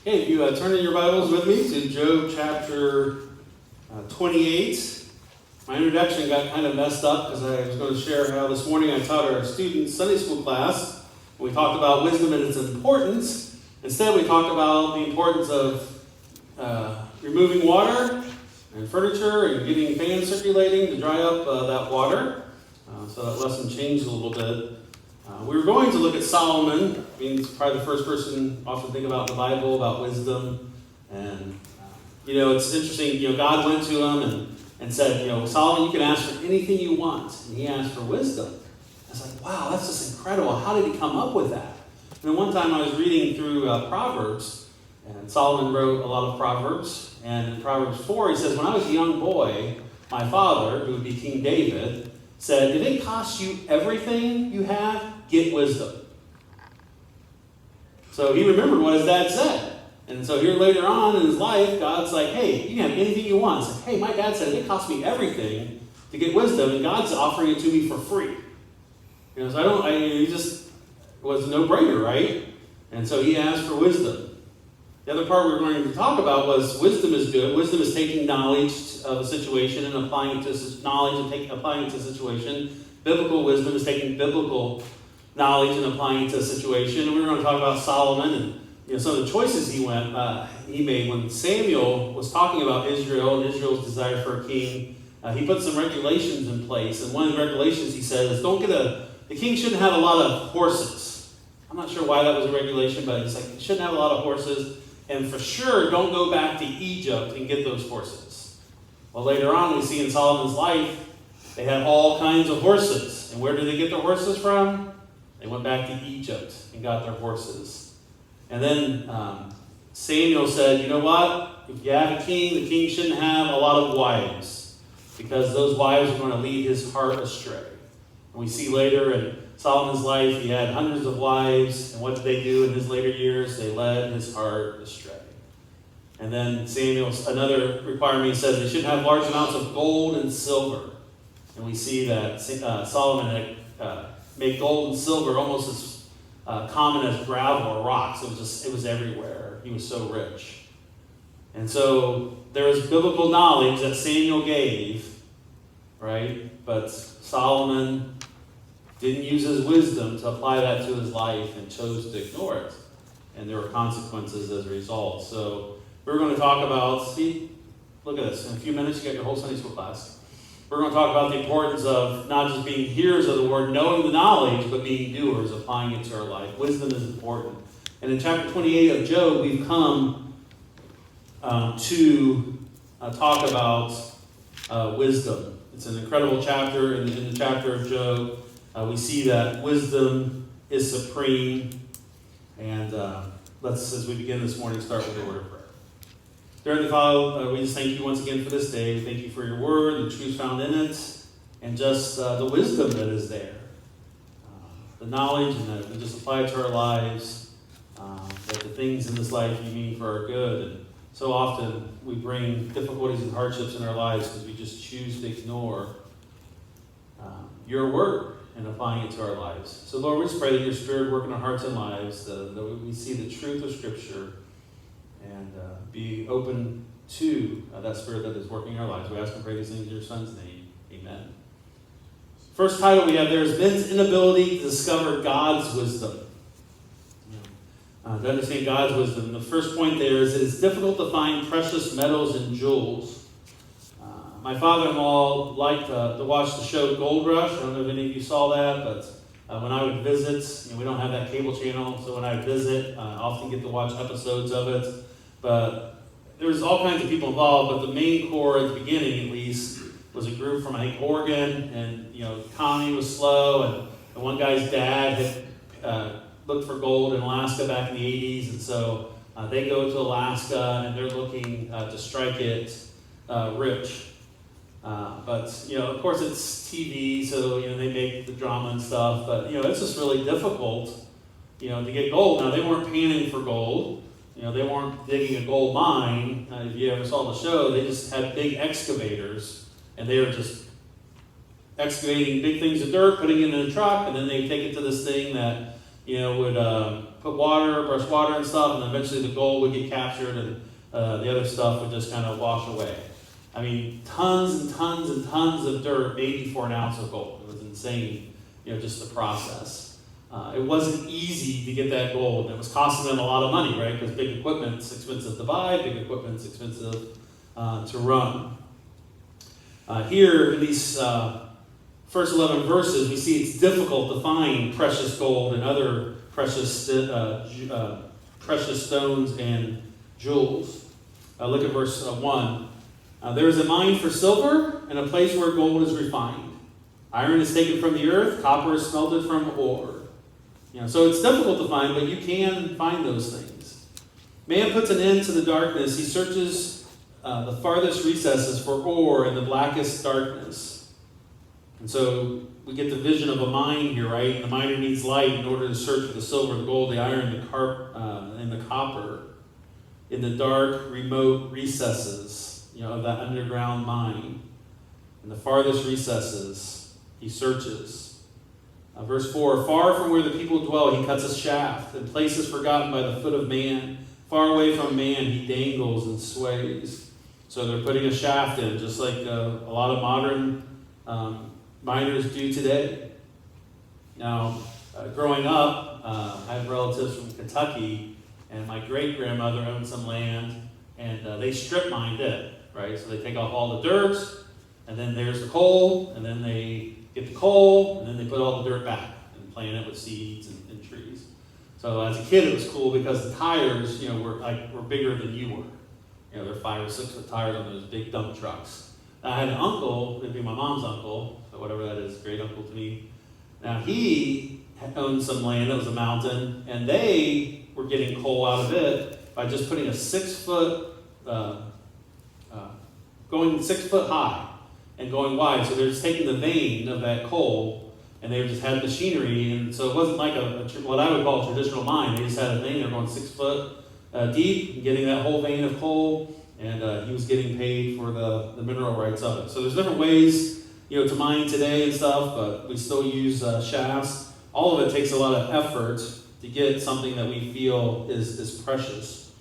Hey, if you turn in your Bibles with me to Job chapter 28. My introduction got kind of messed up because I was going to share how this morning I taught our students Sunday school class. We talked about wisdom and its importance. Instead, we talked about the importance of removing water and furniture and getting fans circulating to dry up that water. So that lesson changed a little bit. We were going to look at Solomon. I mean, he's probably the first person often think about the Bible, about wisdom. And, it's interesting, God went to him and said, Solomon, you can ask for anything you want. And he asked for wisdom. I was like, wow, that's just incredible. How did he come up with that? And then one time I was reading through Proverbs, and Solomon wrote a lot of Proverbs. And in Proverbs 4, he says, when I was a young boy, my father, who would be King David, said, if it costs you everything you have, get wisdom. So he remembered what his dad said. And so here later on in his life, God's like, hey, you can have anything you want. It's like, hey, my dad said it cost me everything to get wisdom, and God's offering it to me for free. So it just was a no-brainer, right? And so he asked for wisdom. The other part we were going to talk about was wisdom is good. Wisdom is taking knowledge of a situation and applying it to knowledge and applying it to a situation. Biblical wisdom is taking biblical knowledge and applying it to a situation. And we were going to talk about Solomon and some of the choices he made when Samuel was talking about Israel and Israel's desire for a king. He put some regulations in place, and one of the regulations he said is the king shouldn't have a lot of horses. I'm not sure why that was a regulation, but it's like he shouldn't have a lot of horses. And for sure, don't go back to Egypt and get those horses. Well, later on, we see in Solomon's life, they had all kinds of horses. And where did they get their horses from? They went back to Egypt and got their horses. And then Samuel said, you know what? If you have a king, the king shouldn't have a lot of wives, because those wives are going to lead his heart astray. And we see later in Solomon's life, he had hundreds of wives, and what did they do in his later years? They led his heart astray. And then another requirement, he says they should have large amounts of gold and silver. And we see that Solomon had made gold and silver almost as common as gravel or rocks. It was everywhere. He was so rich. And so there is biblical knowledge that Samuel gave, right? But Solomon didn't use his wisdom to apply that to his life and chose to ignore it. And there were consequences as a result. So we're going to talk about, look at this. In a few minutes, you got your whole Sunday school class. We're going to talk about the importance of not just being hearers of the word, knowing the knowledge, but being doers, applying it to our life. Wisdom is important. And in chapter 28 of Job, we've come to talk about wisdom. It's an incredible chapter in the chapter of Job. We see that wisdom is supreme. And let's, as we begin this morning, start with a word of prayer. Dear Heavenly Father, we just thank you once again for this day. We thank you for your word, the truth found in it, and just the wisdom that is there. The knowledge, and that we just apply it to our lives. That the things in this life you mean for our good. And so often we bring difficulties and hardships in our lives because we just choose to ignore your word and applying it to our lives. So Lord, we just pray that your Spirit work in our hearts and lives, that we see the truth of Scripture and be open to that Spirit that is working in our lives. We ask and pray these things in your Son's name. Amen. First title we have there is Men's Inability to Discover God's Wisdom. To understand God's wisdom. The first point there is it is difficult to find precious metals and jewels. My father-in-law liked to watch the show Gold Rush. I don't know if any of you saw that, but when I would visit, we don't have that cable channel, so when I would visit, I often get to watch episodes of it. But there was all kinds of people involved, but the main core at the beginning, at least, was a group from, I think, Oregon, and, the economy was slow, and one guy's dad had looked for gold in Alaska back in the 80s, and so they go to Alaska, and they're looking to strike it rich. But of course it's TV, so they make the drama and stuff. But it's just really difficult, to get gold. Now they weren't panning for gold. They weren't digging a gold mine. If you ever saw the show, they just had big excavators, and they were just excavating big things of dirt, putting it in a truck, and then they take it to this thing that would put water, brush water and stuff, and eventually the gold would get captured and the other stuff would just kind of wash away. I mean, tons and tons and tons of dirt, maybe for an ounce of gold. It was insane, just the process. It wasn't easy to get that gold. It was costing them a lot of money, right? Because big equipment's expensive to buy, big equipment's expensive to run. Here in these first 11 verses, we see it's difficult to find precious gold and other precious stones and jewels. Look at verse 1. There is a mine for silver and a place where gold is refined. Iron is taken from the earth, copper is smelted from ore. So it's difficult to find, but you can find those things. Man puts an end to the darkness. He searches the farthest recesses for ore in the blackest darkness. And so we get the vision of a mine here, right? The miner needs light in order to search for the silver, the gold, the iron, and the copper in the dark, remote recesses, of that underground mine. In the farthest recesses, he searches. Verse 4, far from where the people dwell, he cuts a shaft. In places forgotten by the foot of man, far away from man, he dangles and sways. So they're putting a shaft in, just like a lot of modern miners do today. Now, growing up, I have relatives from Kentucky, and my great-grandmother owned some land, and they strip mined it, right? So they take off all the dirt, and then there's the coal, and then they get the coal, and then they put all the dirt back and plant it with seeds and trees. So as a kid, it was cool because the tires, were bigger than you were. They're 5 or 6 foot tires on those big dump trucks. I had an uncle, it'd be my mom's uncle, so whatever that is, great uncle to me. Now he owned some land that was a mountain, and they were getting coal out of it by just putting a 6 foot, going 6 foot high and going wide. So they're just taking the vein of that coal, and they just had machinery, and so it wasn't like what I would call a traditional mine. They just had a vein, they were going 6 foot deep, and getting that whole vein of coal, and he was getting paid for the mineral rights of it. So there's different ways, to mine today and stuff, but we still use shafts. All of it takes a lot of effort to get something that we feel is precious.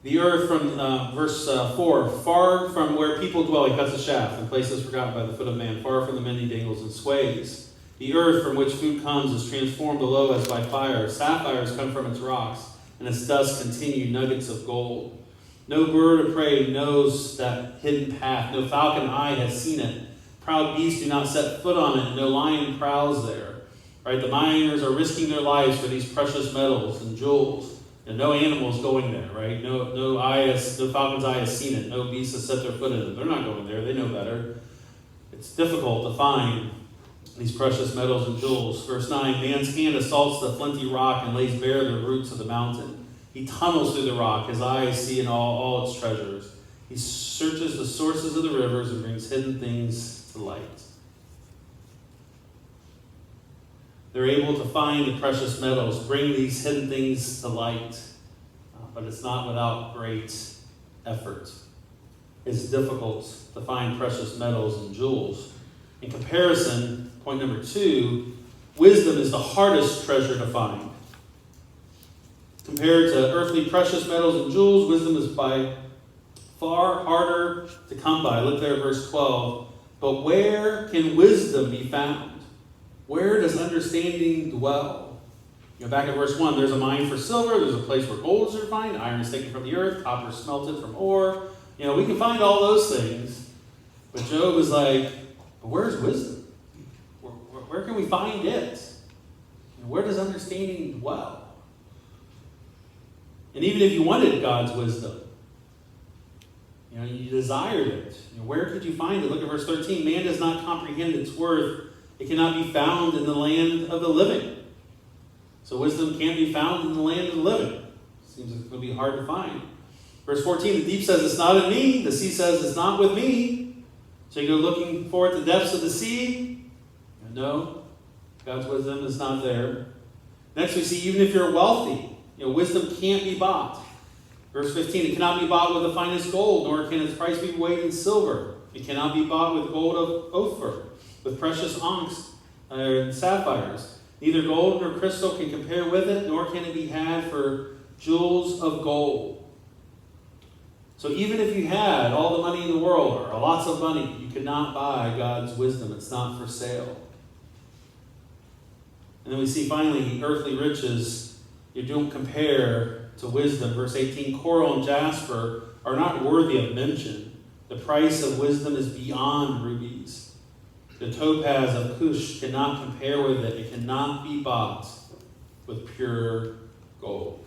The earth from verse 4, far from where people dwell, he cuts a shaft, in places forgotten by the foot of man, far from the men he dangles and sways. The earth from which food comes is transformed below as by fire. Sapphires come from its rocks, and its dust continue nuggets of gold. No bird of prey knows that hidden path. No falcon eye has seen it. Proud beasts do not set foot on it, and no lion prowls there. Right? The miners are risking their lives for these precious metals and jewels. And no animal's going there, right? No falcon's eye has seen it. No beast has set their foot in it. They're not going there. They know better. It's difficult to find these precious metals and jewels. Verse 9, man's hand assaults the flinty rock and lays bare the roots of the mountain. He tunnels through the rock. His eyes see in all its treasures. He searches the sources of the rivers and brings hidden things to light. They're able to find the precious metals, bring these hidden things to light, but it's not without great effort. It's difficult to find precious metals and jewels. In comparison, point number 2, wisdom is the hardest treasure to find. Compared to earthly precious metals and jewels, wisdom is by far harder to come by. Look there at verse 12. But where can wisdom be found? Where does understanding dwell? Back at verse 1, there's a mine for silver, there's a place where gold is refined, iron is taken from the earth, copper is smelted from ore. We can find all those things. But Job is like, but where's wisdom? Where can we find it? Where does understanding dwell? And even if you wanted God's wisdom, you desired it, where could you find it? Look at verse 13. Man does not comprehend its worth. It cannot be found in the land of the living. So wisdom can't be found in the land of the living. Seems like it's going to be hard to find. Verse 14, the deep says, it's not in me. The sea says, it's not with me. So you go looking for it at the depths of the sea. No, God's wisdom is not there. Next we see, even if you're wealthy, wisdom can't be bought. Verse 15, it cannot be bought with the finest gold, nor can its price be weighed in silver. It cannot be bought with gold of Ophir, with precious onyx and sapphires. Neither gold nor crystal can compare with it, nor can it be had for jewels of gold. So even if you had all the money in the world, or lots of money, you could not buy God's wisdom. It's not for sale. And then we see finally, earthly riches, you don't compare to wisdom. Verse 18, coral and jasper are not worthy of mention. The price of wisdom is beyond rubies. The topaz of Cush cannot compare with it. It cannot be bought with pure gold.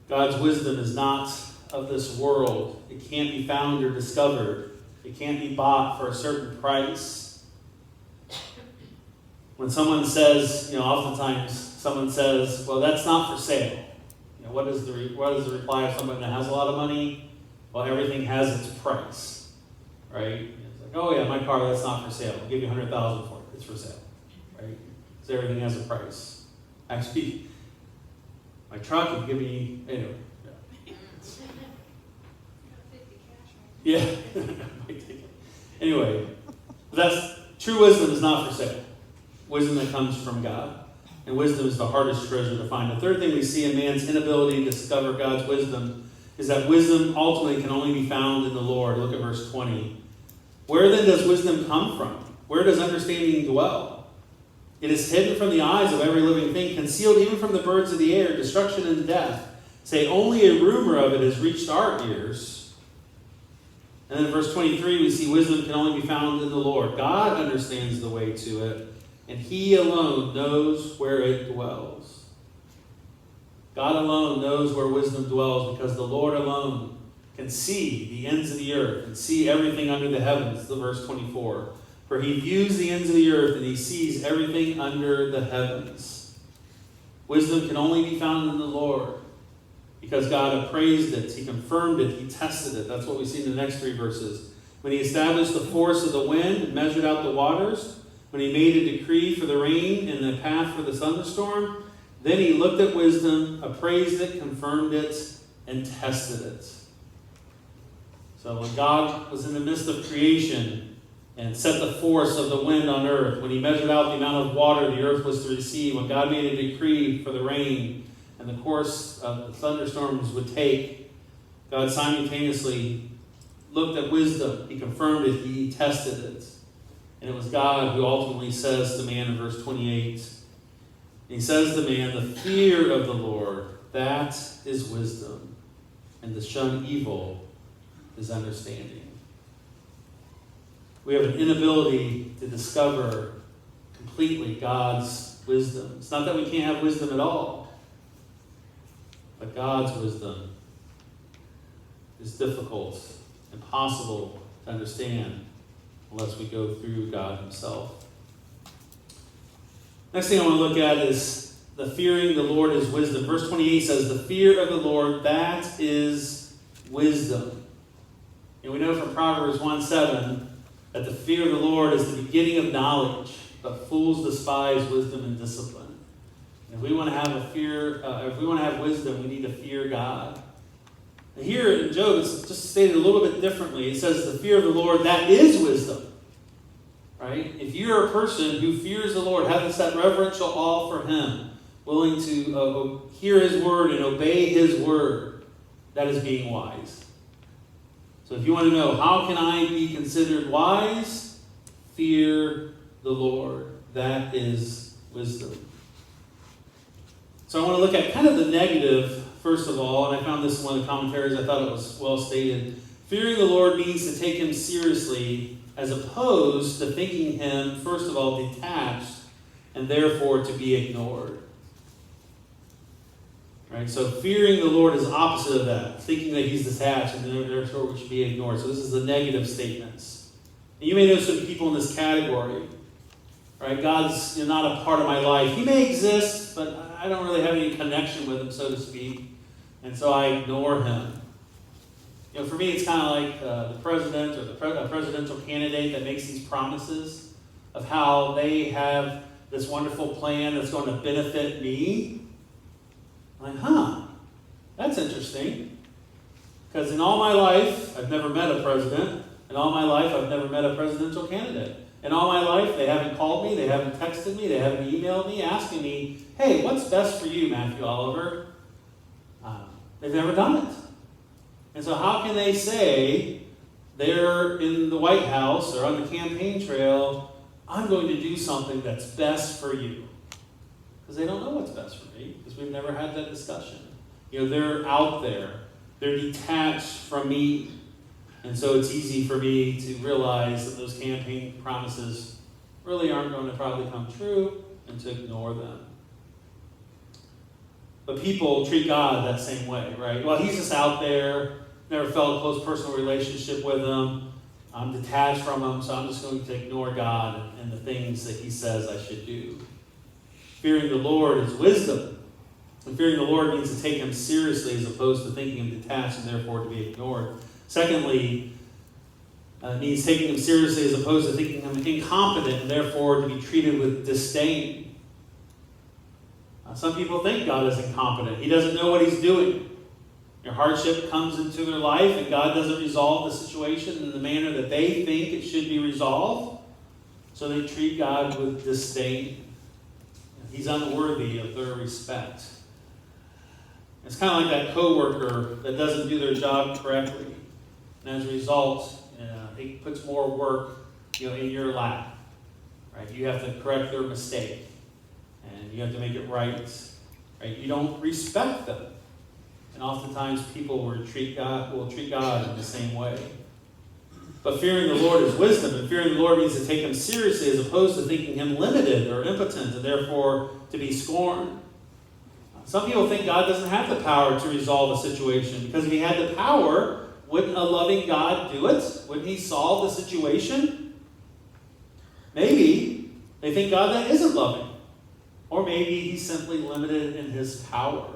God's wisdom is not of this world. It can't be found or discovered. It can't be bought for a certain price. When someone says, oftentimes someone says, well, that's not for sale. What is the reply of someone that has a lot of money? Well, everything has its price, right? It's like, oh yeah, my car, that's not for sale. I'll give you $100,000 for it. It's for sale, right? So everything has a price. Actually, my truck, you give me, anyway. Yeah. Anyway, that's true wisdom is not for sale. Wisdom that comes from God. And wisdom is the hardest treasure to find. The third thing we see in man's inability to discover God's wisdom is that wisdom ultimately can only be found in the Lord. Look at verse 20. Where then does wisdom come from? Where does understanding dwell? It is hidden from the eyes of every living thing, concealed even from the birds of the air. Destruction and death say only a rumor of it has reached our ears. And then in verse 23 we see wisdom can only be found in the Lord. God understands the way to it, and he alone knows where it dwells. God alone knows where wisdom dwells because the Lord alone can see the ends of the earth and see everything under the heavens. The verse 24. For he views the ends of the earth and he sees everything under the heavens. Wisdom can only be found in the Lord because God appraised it, he confirmed it, he tested it. That's what we see in the next three verses. When he established the force of the wind and measured out the waters, when he made a decree for the rain and the path for the thunderstorm, then he looked at wisdom, appraised it, confirmed it, and tested it. So when God was in the midst of creation and set the force of the wind on earth, when he measured out the amount of water the earth was to receive, when God made a decree for the rain and the course of the thunderstorms would take, God simultaneously looked at wisdom. He confirmed it. He tested it. And it was God who ultimately says to man in verse 28, he says to man, the fear of the Lord, that is wisdom, and to shun evil is understanding. We have an inability to discover completely God's wisdom. It's not that we can't have wisdom at all, but God's wisdom is difficult, impossible to understand unless we go through God himself. Next thing I want to look at is the fearing the Lord is wisdom. Verse 28 says, the fear of the Lord, that is wisdom. And we know from Proverbs 1:7 that the fear of the Lord is the beginning of knowledge, but fools despise wisdom and discipline. And if we want to have if we want to have wisdom, we need to fear God. And here in Job, it's just stated a little bit differently. It says the fear of the Lord, that is wisdom. Right? If you're a person who fears the Lord, has that reverential awe for him, willing to hear his word and obey his word, that is being wise. So if you want to know, how can I be considered wise? Fear the Lord. That is wisdom. So I want to look at kind of the negative, first of all, and I found this in one of the commentaries. I thought it was well stated. Fearing the Lord means to take him seriously, as opposed to thinking him, first of all, detached, and therefore to be ignored. Right? So fearing the Lord is opposite of that, thinking that he's detached and therefore we should be ignored. So this is the negative statements. And you may know some people in this category. Right? God's not a part of my life. He may exist, but I don't really have any connection with him, so to speak. And so I ignore him. For me, it's kind of like the president or the presidential candidate that makes these promises of how they have this wonderful plan that's going to benefit me. I'm like, that's interesting. Because in all my life, I've never met a president. In all my life, I've never met a presidential candidate. in all my life, they haven't called me, they haven't texted me, they haven't emailed me asking me, hey, what's best for you, Matthew Oliver? They've never done it. And so how can they say they're in the White House or on the campaign trail, I'm going to do something that's best for you? Because they don't know what's best for me, because we've never had that discussion. They're out there. They're detached from me. And so it's easy for me to realize that those campaign promises really aren't going to probably come true and to ignore them. But people treat God that same way, right? Well, he's just out there, never felt a close personal relationship with him. I'm detached from him, so I'm just going to ignore God and the things that he says I should do. Fearing the Lord is wisdom. And fearing the Lord means to take him seriously as opposed to thinking him detached and therefore to be ignored. Secondly, it means taking him seriously as opposed to thinking him incompetent and therefore to be treated with disdain. Some people think God is incompetent. He doesn't know what he's doing. Your hardship comes into their life and God doesn't resolve the situation in the manner that they think it should be resolved. So they treat God with disdain. He's unworthy of their respect. It's kind of like that coworker that doesn't do their job correctly. And as a result, he puts more work in your lap. Right? You have to correct their mistake. And you have to make it right. You don't respect them. And oftentimes people will treat God in the same way. But fearing the Lord is wisdom, and fearing the Lord means to take him seriously as opposed to thinking him limited or impotent and therefore to be scorned. Some people think God doesn't have the power to resolve a situation because if he had the power, wouldn't a loving God do it? Wouldn't he solve the situation? Maybe they think God that isn't loving. Or maybe he's simply limited in his power.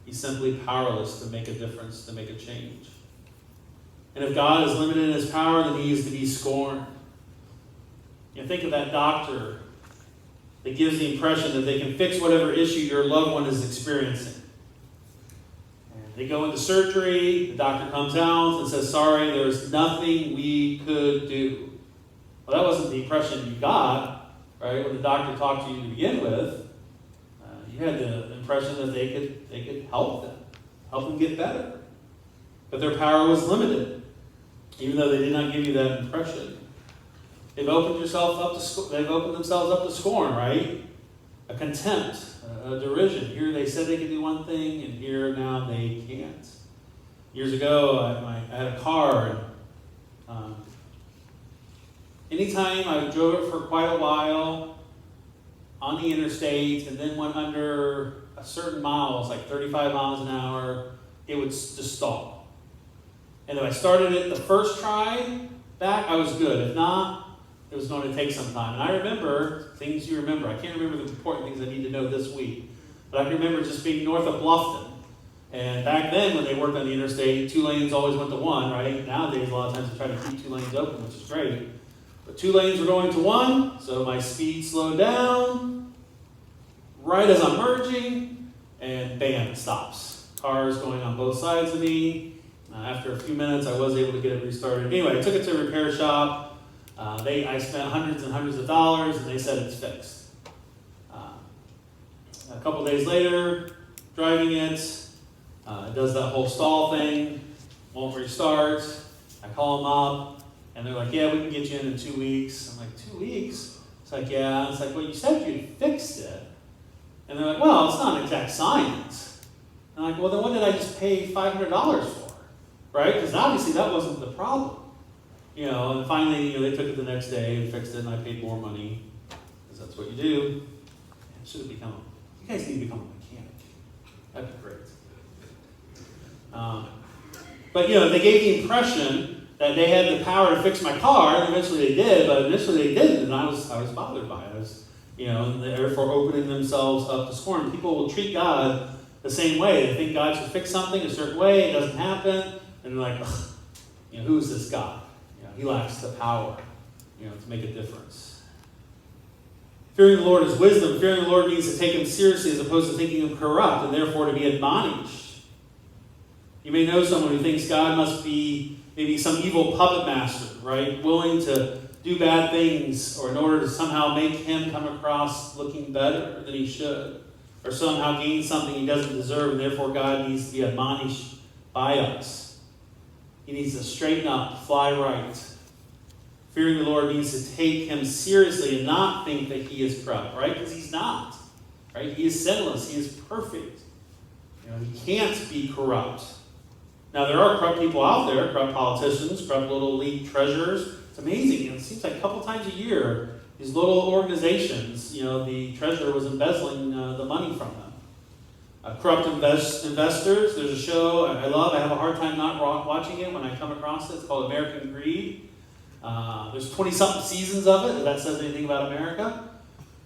He's simply powerless to make a difference, to make a change. And if God is limited in his power, then he is to be scorned. Think of that doctor that gives the impression that they can fix whatever issue your loved one is experiencing. And they go into surgery, the doctor comes out and says, sorry, there's nothing we could do. Well, that wasn't the impression you got. Right, when the doctor talked to you to begin with, you had the impression that they could help them get better. But their power was limited, even though they did not give you that impression. They've opened themselves up to scorn, right? A contempt, a derision. Here they said they could do one thing, and here now they can't. Years ago, I had a car. And, anytime I drove it for quite a while on the interstate and then went under a certain miles, like 35 miles an hour, it would just stall. And if I started it the first try back, I was good. If not, it was going to take some time. And I remember things you remember. I can't remember the important things I need to know this week. But I can remember just being north of Bluffton. And back then, when they worked on the interstate, 2 lanes always went to 1, right? Nowadays, a lot of times they try to keep 2 lanes open, which is great. But 2 lanes were going to 1, so my speed slowed down right as I'm merging, and bam, it stops. Cars going on both sides of me. After a few minutes, I was able to get it restarted. Anyway, I took it to a repair shop. I spent hundreds and hundreds of dollars, and they said it's fixed. A couple days later, driving it, it does that whole stall thing, won't restart. I call them up. And they're like, yeah, we can get you in 2 weeks. I'm like, 2 weeks? It's like, yeah. It's like, well, you said you fixed it. And they're like, well, it's not exact science. And I'm like, well, then what did I just pay $500 for? Right? Because obviously that wasn't the problem. And finally, they took it the next day and fixed it, and I paid more money. Because that's what you do. You guys need to become a mechanic. That'd be great. But, they gave the impression that they had the power to fix my car, and eventually they did, but initially they didn't, and I was bothered by it. I was, and therefore opening themselves up to scorn. People will treat God the same way. They think God should fix something a certain way, it doesn't happen, and they're like, who is this God? He lacks the power, to make a difference. Fearing the Lord is wisdom. Fearing the Lord means to take him seriously as opposed to thinking him corrupt, and therefore to be admonished. You may know someone who thinks God must be maybe some evil puppet master, right? Willing to do bad things, or in order to somehow make him come across looking better than he should, or somehow gain something he doesn't deserve, and therefore God needs to be admonished by us. He needs to straighten up, fly right. Fearing the Lord means to take him seriously and not think that he is corrupt, right? Because he's not. Right? He is sinless. He is perfect. He can't be corrupt. Now, there are corrupt people out there, corrupt politicians, corrupt little elite treasurers. It's amazing. It seems like a couple times a year, these little organizations, the treasurer was embezzling the money from them. Corrupt investors. There's a show I love. I have a hard time not watching it when I come across it. It's called American Greed. There's 20-something seasons of it, if that says anything about America.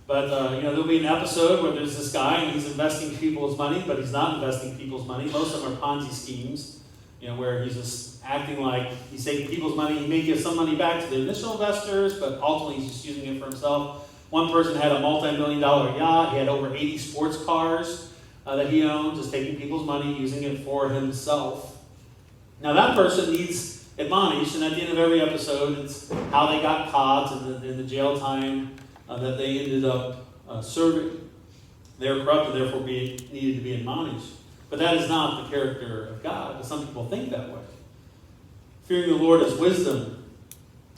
But, there'll be an episode where there's this guy and he's investing people's money, but he's not investing people's money. Most of them are Ponzi schemes, where he's just acting like he's taking people's money. He may give some money back to the initial investors, but ultimately he's just using it for himself. One person had a multi-million-dollar yacht. He had over 80 sports cars that he owned, just taking people's money, using it for himself. Now, that person needs admonished, and at the end of every episode, it's how they got caught and the jail time that they ended up serving. They were corrupt and therefore needed to be admonished. But that is not the character of God, but some people think that way. Fearing the Lord is wisdom.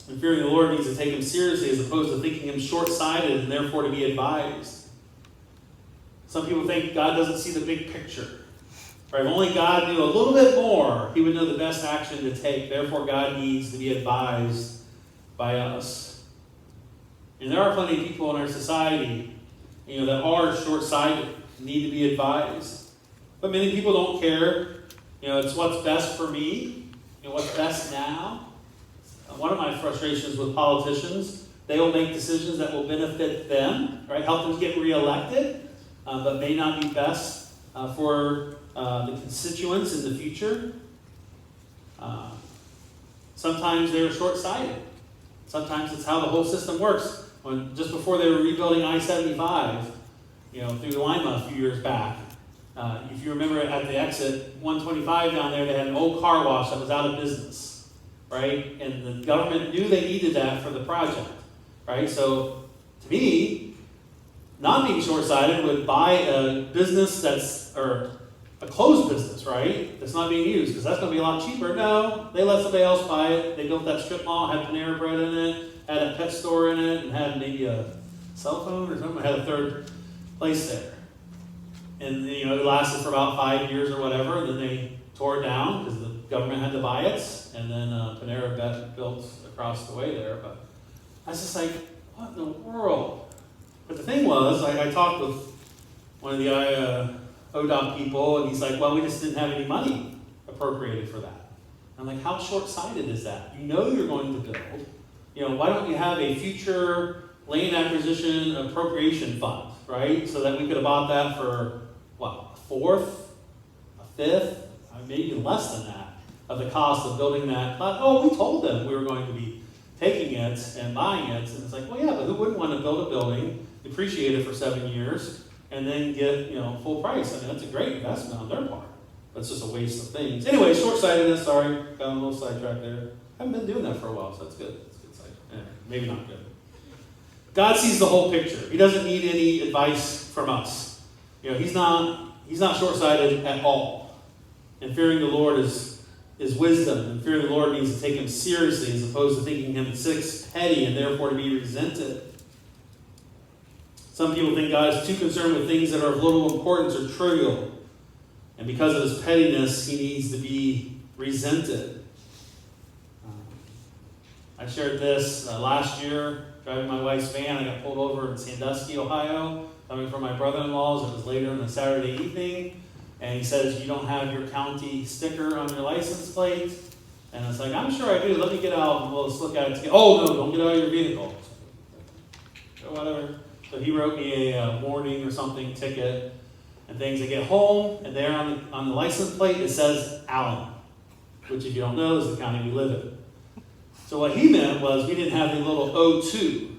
And fearing the Lord means to take him seriously as opposed to thinking him short-sighted and therefore to be advised. Some people think God doesn't see the big picture. Right? If only God knew a little bit more, he would know the best action to take. Therefore, God needs to be advised by us. And there are plenty of people in our society, that are short-sighted, need to be advised. But many people don't care. It's what's best for me, what's best now. One of my frustrations with politicians, they will make decisions that will benefit them, right? Help them get reelected, but may not be best for the constituents in the future. Sometimes they're short-sighted. Sometimes it's how the whole system works. Just before they were rebuilding I-75, through Lima a few years back, if you remember at the exit 125 down there, they had an old car wash that was out of business, right? And the government knew they needed that for the project, right? So, to me, not being short-sighted would buy a business or a closed business, right? That's not being used, because that's going to be a lot cheaper. No, they let somebody else buy it. They built that strip mall, had Panera Bread in it, had a pet store in it, and had maybe a cell phone or something. Had a third place there. And, it lasted for about 5 years or whatever, and then they tore it down because the government had to buy it, and then Panera Bread built across the way there. But I was just like, what in the world? But the thing was, I talked with one of the ODOT people, and he's like, well, we just didn't have any money appropriated for that. I'm like, how short-sighted is that? You're going to build. Why don't you have a future land acquisition appropriation fund, right? So that we could have bought that for, a fourth, a fifth, maybe even less than that, of the cost of building that. We told them we were going to be taking it and buying it. And it's like, well, yeah, but who wouldn't want to build a building, depreciate it for 7 years, and then get, full price? I mean, that's a great investment on their part. But it's just a waste of things. Anyway, short-sightedness, sorry, got a little sidetracked there. I haven't been doing that for a while, so that's good. Maybe not good. God sees the whole picture. He doesn't need any advice from us. He's not short-sighted at all. And fearing the Lord is wisdom. And fearing the Lord means to take him seriously as opposed to thinking him petty and therefore to be resented. Some people think God is too concerned with things that are of little importance or trivial. And because of his pettiness, he needs to be resented. I shared this last year, driving my wife's van. I got pulled over in Sandusky, Ohio, coming from my brother-in-law's. It was later on a Saturday evening. And he says, you don't have your county sticker on your license plate? And I was like, I'm sure I do. Let me get out and we'll just look at it together. Oh, no, don't get out of your vehicle. Or whatever. So he wrote me a warning or something, ticket, and things. I get home, and there on the license plate, it says Allen, which, if you don't know, is the county we live in. So what he meant was we didn't have the little O2,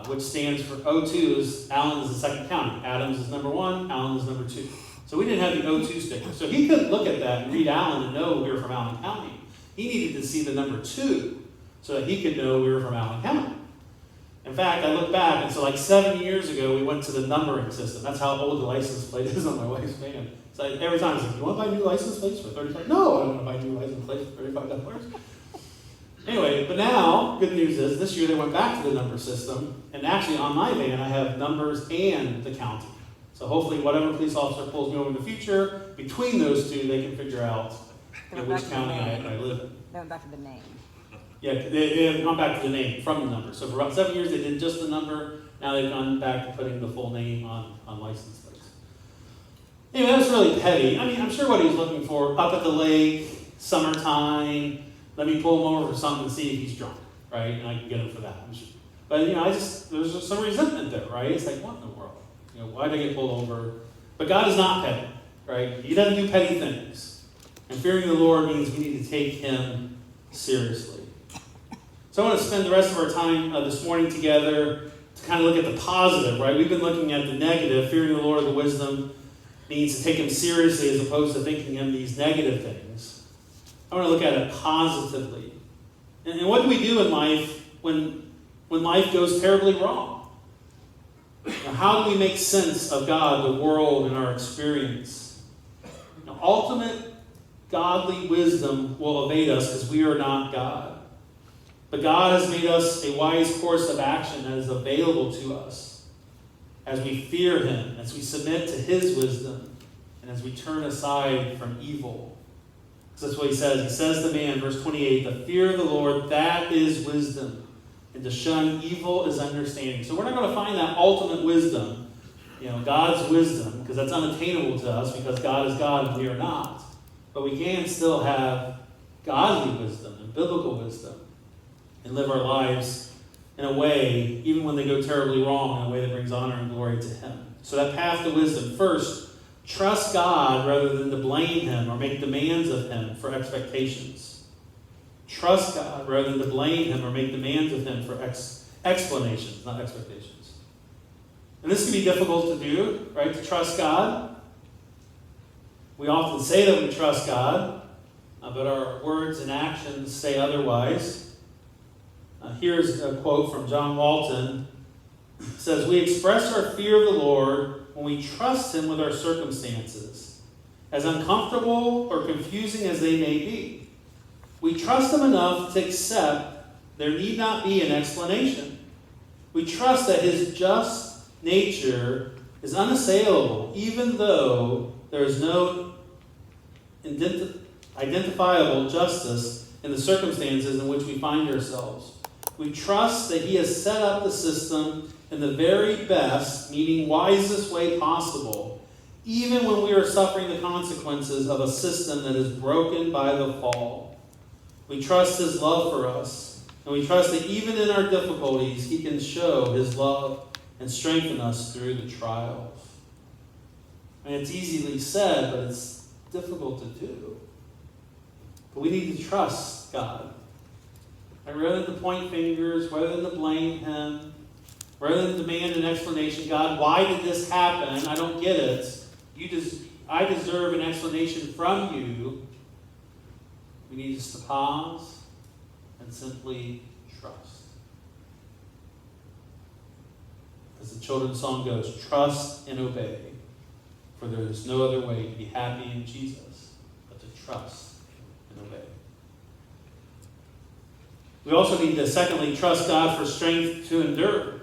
which stands for O2 is Allen is the second county. Adams is number 1, Allen is number 2. So we didn't have the O2 sticker. So he couldn't look at that and read Allen and know we were from Allen County. He needed to see the number 2. so that he could know we were from Allen County. In fact, I look back, and so like 7 years ago, we went to the numbering system. That's how old the license plate is on my wife's van. So every time it's like, you want to buy new license plates for $35? No, I don't want to buy new license plates for $35. Anyway, but now, good news is, this year they went back to the number system, and actually on my van, I have numbers and the county. So hopefully whatever police officer pulls me over in the future, between those two, they can figure out which county I live in. They went back to the name. Yeah, they have gone back to the name from the number. So for about 7 years, they did just the number. Now they've gone back to putting the full name on license plates. Anyway, that was really petty. I mean, I'm sure what he was looking for, up at the lake, summertime, let me pull him over for something and see if he's drunk, right? And I can get him for that. But, there's just some resentment there, right? It's like, what in the world? Why did I get pulled over? But God is not petty, right? He doesn't do petty things. And fearing the Lord means we need to take him seriously. So I want to spend the rest of our time this morning together to kind of look at the positive, right? We've been looking at the negative. Fearing the Lord, the wisdom, means to take him seriously as opposed to thinking him these negative things. I want to look at it positively. And what do we do in life when life goes terribly wrong? How do we make sense of God, the world, and our experience? Ultimate godly wisdom will evade us because we are not God. But God has made us a wise course of action that is available to us as we fear him, as we submit to his wisdom, and as we turn aside from evil. So that's what he says. He says to man, verse 28, the fear of the Lord, that is wisdom, and to shun evil is understanding. So we're not going to find that ultimate wisdom, God's wisdom, because that's unattainable to us because God is God and we are not. But we can still have godly wisdom and biblical wisdom and live our lives in a way, even when they go terribly wrong, in a way that brings honor and glory to him. So that path to wisdom. First, trust God rather than to blame him or make demands of him for expectations. Trust God rather than to blame him or make demands of him for explanations, not expectations. And this can be difficult to do, right? To trust God. We often say that we trust God, but our words and actions say otherwise. Here's a quote from John Walton. It says, we express our fear of the Lord when we trust him with our circumstances, as uncomfortable or confusing as they may be. We trust him enough to accept there need not be an explanation. We trust that his just nature is unassailable, even though there is no identifiable justice in the circumstances in which we find ourselves. We trust that he has set up the system in the very best, meaning wisest way possible, even when we are suffering the consequences of a system that is broken by the fall. We trust his love for us, and we trust that even in our difficulties, he can show his love and strengthen us through the trials. And it's easily said, but it's difficult to do. But we need to trust God. And rather than to point fingers, rather than to blame him, rather than demand an explanation, God, why did this happen? I don't get it. I deserve an explanation from you. We need just to pause and simply trust. As the children's song goes, trust and obey, for there is no other way to be happy in Jesus but to trust and obey. We also need to, secondly, trust God for strength to endure.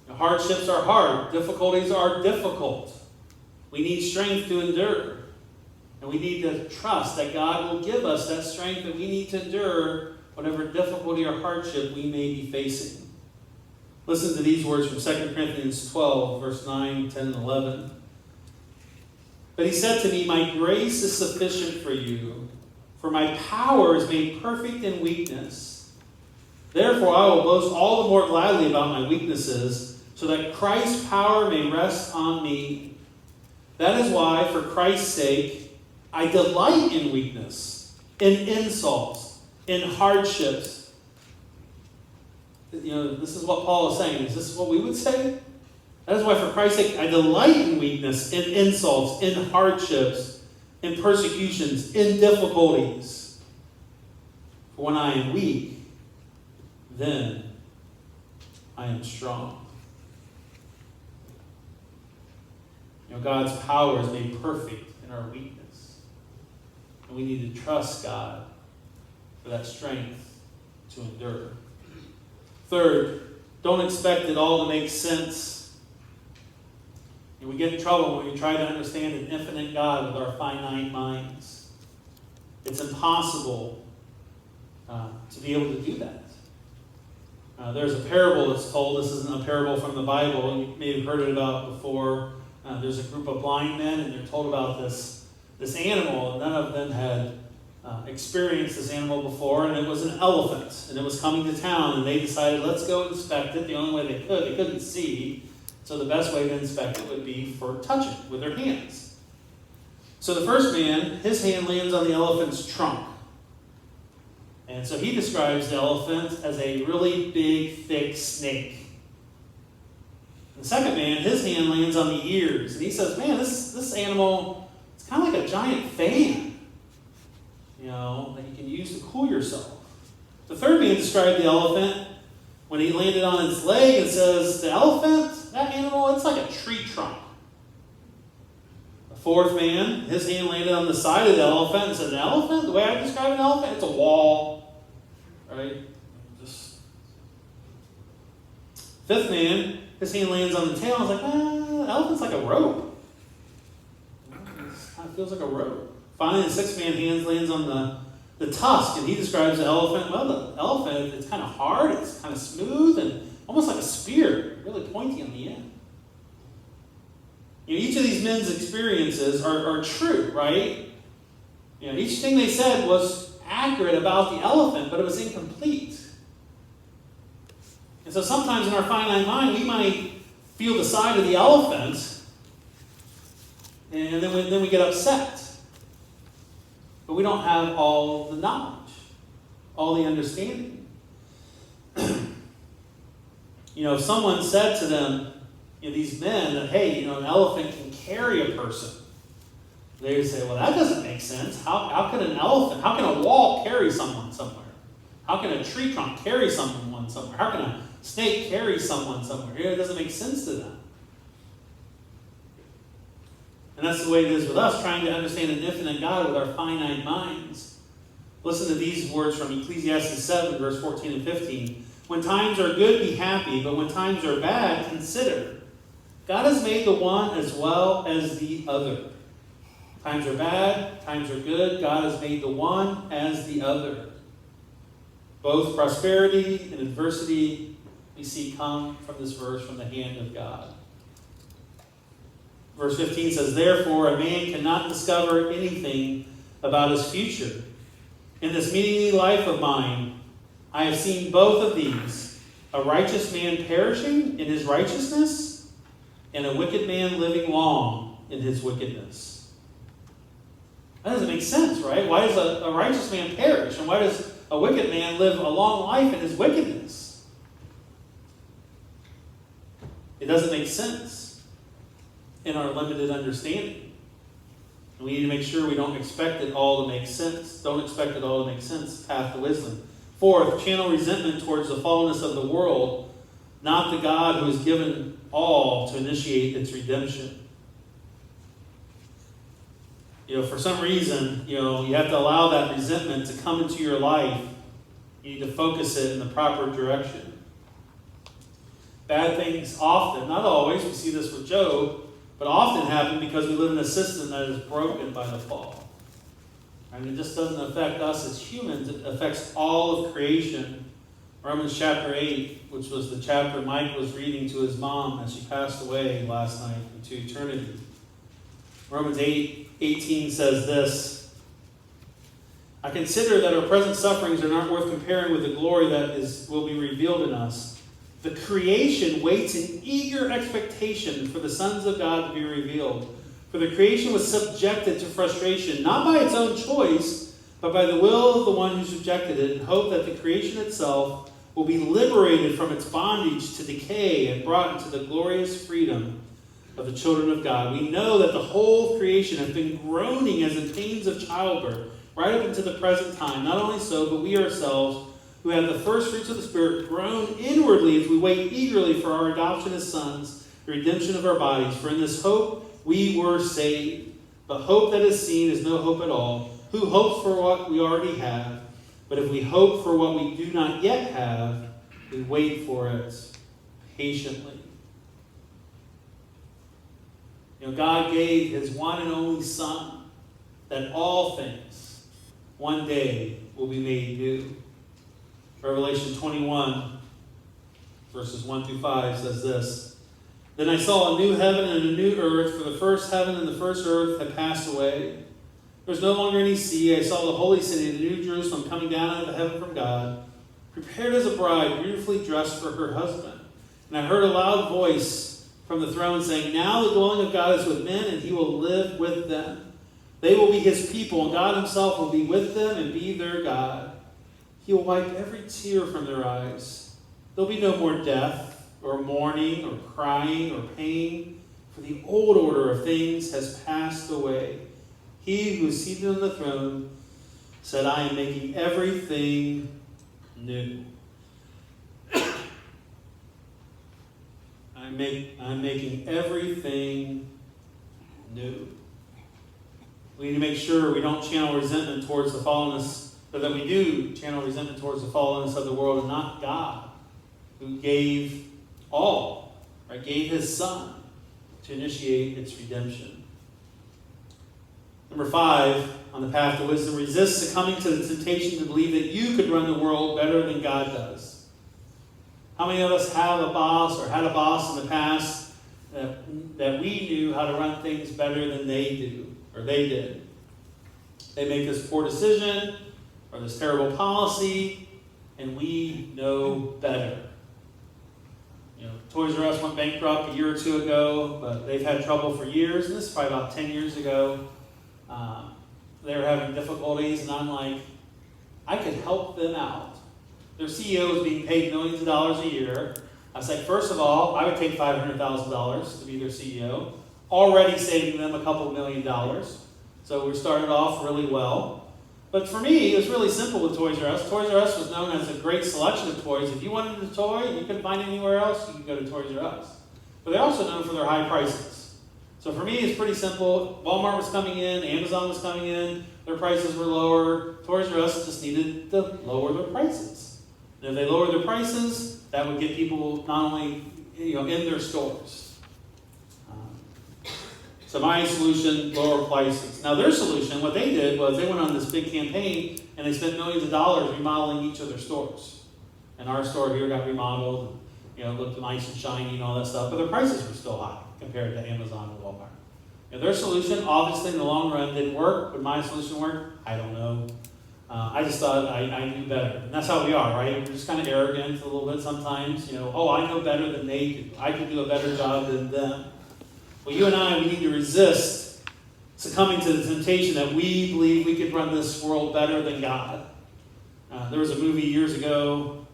Hardships are hard. Difficulties are difficult. We need strength to endure. And we need to trust that God will give us that strength that we need to endure whatever difficulty or hardship we may be facing. Listen to these words from 2 Corinthians 12, verse 9, 10, and 11. But he said to me, my grace is sufficient for you, for my power is made perfect in weakness. Therefore I will boast all the more gladly about my weaknesses, so that Christ's power may rest on me. That is why, for Christ's sake, I delight in weakness, in insults, in hardships. This is what Paul is saying. Is this what we would say? That is why, for Christ's sake, I delight in weakness, in insults, in hardships, in persecutions, in difficulties. For when I am weak, then I am strong. God's power is made perfect in our weakness. And we need to trust God for that strength to endure. Third, don't expect it all to make sense. And we get in trouble when we try to understand an infinite God with our finite minds. It's impossible to be able to do that. There's a parable that's told. This isn't a parable from the Bible. You may have heard it about before. There's a group of blind men, and they're told about this animal, and none of them had experienced this animal before, and it was an elephant, and it was coming to town, and they decided, let's go inspect it. The only way they couldn't see, so the best way to inspect it would be for touch it with their hands. So the first man, his hand lands on the elephant's trunk. And so he describes the elephant as a really big, thick snake. The second man, his hand lands on the ears, and he says, man, this animal, it's kind of like a giant fan, that you can use to cool yourself. The third man described the elephant when he landed on its leg and says, the elephant, that animal, it's like a tree trunk. The fourth man, his hand landed on the side of the elephant and said, the elephant, the way I describe an elephant, it's a wall, right? Fifth man, his hand lands on the tail. I was like, the elephant's like a rope. It kind of feels like a rope. Finally, the sixth man hand lands on the tusk, and he describes the elephant. Well, the elephant, it's kind of hard, it's kind of smooth, and almost like a spear, really pointy on the end. Each of these men's experiences are true, right? Each thing they said was accurate about the elephant, but it was incomplete. And so sometimes in our finite mind, we might feel the side of the elephant, and then we get upset. But we don't have all the knowledge, all the understanding. If someone said to them, these men, that, hey, an elephant can carry a person, they would say, well, that doesn't make sense. How can a wall carry someone somewhere? How can a tree trunk carry someone somewhere? How can a snake carry someone somewhere? It doesn't make sense to them. And that's the way it is with us, trying to understand an infinite God with our finite minds. Listen to these words from Ecclesiastes 7, verse 14 and 15. When times are good, be happy, but when times are bad, consider. God has made the one as well as the other. Times are bad, times are good. God has made the one as the other. Both prosperity and adversity we see come from this verse from the hand of God. Verse 15 says, therefore, a man cannot discover anything about his future. In this meaningless life of mine, I have seen both of these, a righteous man perishing in his righteousness, and a wicked man living long in his wickedness. That doesn't make sense, right? Why does a righteous man perish? And why does a wicked man live a long life in his wickedness? It doesn't make sense in our limited understanding. And we need to make sure we don't expect it all to make sense. Don't expect it all to make sense. Path to wisdom. Fourth, channel resentment towards the fallenness of the world, not the God who has given all to initiate its redemption. For some reason, you have to allow that resentment to come into your life. You need to focus it in the proper direction. Bad things often, not always, we see this with Job, but often happen because we live in a system that is broken by the fall. And it just doesn't affect us as humans, it affects all of creation. Romans chapter 8, which was the chapter Mike was reading to his mom as she passed away last night into eternity. Romans 8:18 says this, I consider that our present sufferings are not worth comparing with the glory that will be revealed in us. The creation waits in eager expectation for the sons of God to be revealed. For the creation was subjected to frustration, not by its own choice, but by the will of the one who subjected it, in hope that the creation itself will be liberated from its bondage to decay and brought into the glorious freedom of the children of God. We know that the whole creation has been groaning as in pains of childbirth right up into the present time. Not only so, but we ourselves, who have the first fruits of the Spirit, groan inwardly as we wait eagerly for our adoption as sons, the redemption of our bodies. For in this hope we were saved. But hope that is seen is no hope at all. Who hopes for what we already have? But if we hope for what we do not yet have, we wait for it patiently. God gave his one and only Son, that all things one day will be made new. Revelation 21, verses 1 through 5 says this. Then I saw a new heaven and a new earth, for the first heaven and the first earth had passed away. There was no longer any sea. I saw the holy city, the new Jerusalem, coming down out of heaven from God, prepared as a bride, beautifully dressed for her husband. And I heard a loud voice from the throne saying, now the dwelling of God is with men, and he will live with them. They will be his people, and God himself will be with them and be their God. He will wipe every tear from their eyes. There'll be no more death, or mourning, or crying, or pain, for the old order of things has passed away. He who is seated on the throne said, I am making everything new. I'm making everything new. We need to make sure we don't channel resentment towards the fallenness, but that we do channel resentment towards the fallenness of the world and not God, who gave all, right? Gave his Son to initiate its redemption. Number 5, on the path to wisdom, resist succumbing to the temptation to believe that you could run the world better than God does. How many of us have a boss or had a boss in the past that we knew how to run things better than they do, or they did? They make this poor decision or this terrible policy, and we know better. Toys R Us went bankrupt a year or two ago, but they've had trouble for years, and this is probably about 10 years ago. They were having difficulties, and I'm like, I could help them out. Their CEO was being paid millions of dollars a year. I was like, first of all, I would take $500,000 to be their CEO, already saving them a couple $1 million. So we started off really well. But for me, it was really simple with Toys R Us. Toys R Us was known as a great selection of toys. If you wanted a toy and you couldn't find it anywhere else, you could go to Toys R Us. But they're also known for their high prices. So for me, it's pretty simple. Walmart was coming in, Amazon was coming in, their prices were lower. Toys R Us just needed to lower their prices. And if they lowered their prices, that would get people not only in their stores. So my solution, lower prices. Now their solution, what they did was they went on this big campaign and they spent millions of dollars remodeling each of their stores. And our store here got remodeled, and looked nice and shiny and all that stuff, but their prices were still high compared to Amazon and Walmart. Their solution, obviously in the long run, didn't work. Would my solution work? I don't know. I just thought I knew better. And that's how we are, right? We're just kind of arrogant a little bit sometimes. I know better than they do. I can do a better job than them. Well, you and I, we need to resist succumbing to the temptation that we believe we could run this world better than God. There was a movie years ago,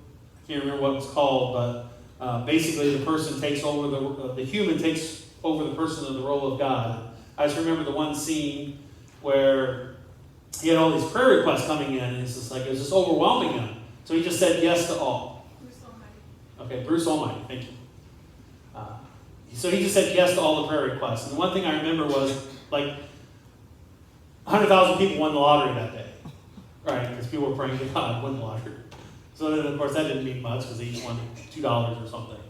I can't remember what it was called, but basically the person takes over, the human takes over the person in the role of God. I just remember the one scene where he had all these prayer requests coming in, and it was just overwhelming him. So he just said yes to all. Bruce Almighty. Okay, Bruce Almighty, thank you. So he just said yes to all the prayer requests. And the one thing I remember was, 100,000 people won the lottery that day. Right, because people were praying to God win the lottery. So then, of course, that didn't mean much, because they each won $2 or something.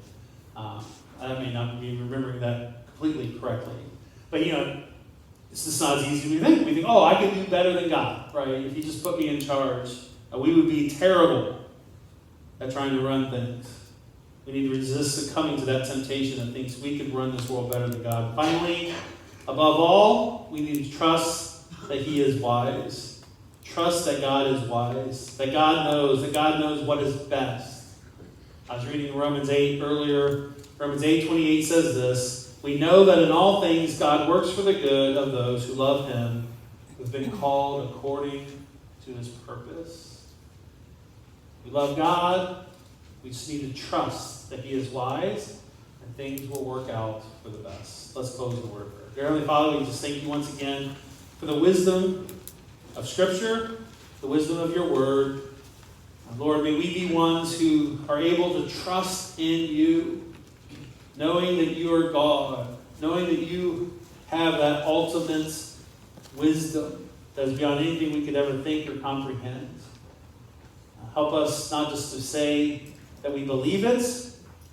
I may not be remembering that completely correctly. But, it's just not as easy as we think. We think, I can do better than God, right? If He just put me in charge, we would be terrible at trying to run things. We need to resist succumbing to that temptation that thinks we could run this world better than God. Finally, above all, we need to trust that He is wise. Trust that God is wise, that God knows what is best. I was reading Romans 8 earlier. Romans 8:28 says this: we know that in all things God works for the good of those who love Him, who have been called according to His purpose. We love God. We just need to trust that He is wise, and things will work out for the best. Let's close the word prayer. Dear Heavenly Father, we just thank You once again for the wisdom of Scripture, the wisdom of your word. Lord, may we be ones who are able to trust in you, knowing that you are God, knowing that you have that ultimate wisdom that is beyond anything we could ever think or comprehend. Help us not just to say that we believe it,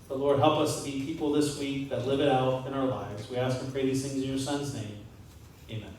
but Lord, help us to be people this week that live it out in our lives. We ask and pray these things in your Son's name. Amen.